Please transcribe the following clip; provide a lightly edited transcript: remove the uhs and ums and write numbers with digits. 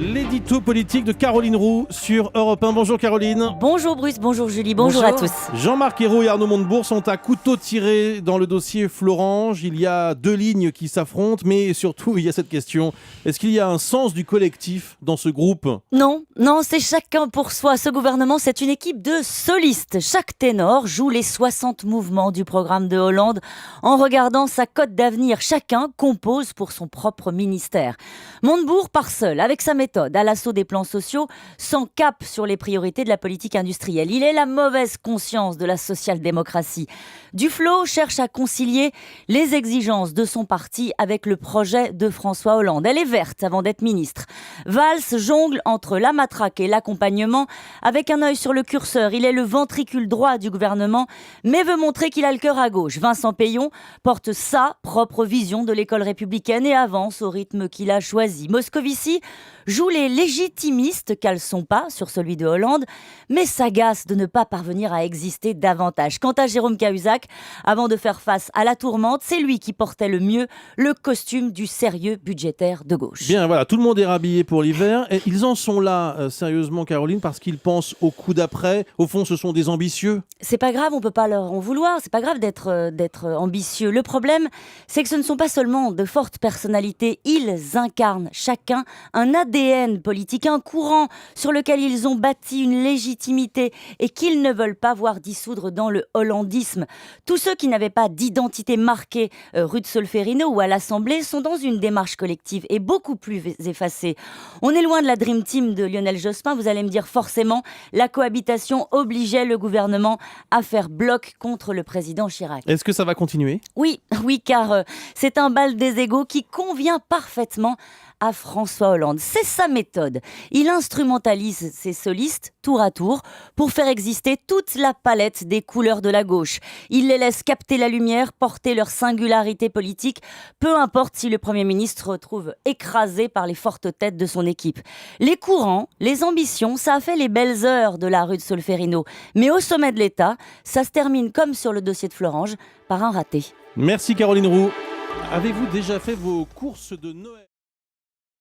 L'édito politique de Caroline Roux sur Europe 1. Bonjour Caroline. Bonjour Bruce, bonjour Julie, bonjour à tous. Jean-Marc Ayrault et Arnaud Montebourg sont à couteau tiré dans le dossier Florange. Il y a deux lignes qui s'affrontent, mais surtout il y a cette question. Est-ce qu'il y a un sens du collectif dans ce groupe ? Non, c'est chacun pour soi. Ce gouvernement, c'est une équipe de solistes. Chaque ténor joue les 60 mouvements du programme de Hollande en regardant sa cote d'avenir. Chacun compose pour son propre ministère. Montebourg part seul, avec sa méthode, à l'assaut des plans sociaux, sans cap sur les priorités de la politique industrielle. Il est la mauvaise conscience de la social-démocratie. Duflot cherche à concilier les exigences de son parti avec le projet de François Hollande. Elle est verte avant d'être ministre. Valls jongle entre la matraque et l'accompagnement avec un œil sur le curseur. Il est le ventricule droit du gouvernement, mais veut montrer qu'il a le cœur à gauche. Vincent Peillon porte sa propre vision de l'école républicaine et avance au rythme qu'il a choisi. Moscovici joue les légitimistes, caleçon pas sur celui de Hollande, mais s'agace de ne pas parvenir à exister davantage. Quant à Jérôme Cahuzac, avant de faire face à la tourmente, c'est lui qui portait le mieux le costume du sérieux budgétaire de gauche. Bien, voilà, tout le monde est rhabillé pour l'hiver. Et ils en sont là, sérieusement, Caroline, parce qu'ils pensent au coup d'après. Au fond, ce sont des ambitieux. C'est pas grave, on peut pas leur en vouloir. C'est pas grave d'être ambitieux. Le problème, c'est que ce ne sont pas seulement de fortes personnalités. Ils incarnent chacun un ADN politique, un courant sur lequel ils ont bâti une légitimité et qu'ils ne veulent pas voir dissoudre dans le hollandisme. Tous ceux qui n'avaient pas d'identité marquée rue de Solferino ou à l'Assemblée sont dans une démarche collective et beaucoup plus effacée. On est loin de la Dream Team de Lionel Jospin. Vous allez me dire forcément, la cohabitation obligeait le gouvernement à faire bloc contre le président Chirac. Est-ce que ça va continuer ? Oui, car c'est un bal des égos qui convient parfaitement à François Hollande. C'est sa méthode. Il instrumentalise ses solistes tour à tour pour faire exister toute la palette des couleurs de la gauche. Il les laisse capter la lumière, porter leur singularité politique, peu importe si le Premier ministre se retrouve écrasé par les fortes têtes de son équipe. Les courants, les ambitions, ça a fait les belles heures de la rue de Solferino. Mais au sommet de l'État, ça se termine comme sur le dossier de Florange, par un raté. Merci Caroline Roux. Avez-vous déjà fait vos courses de Noël ?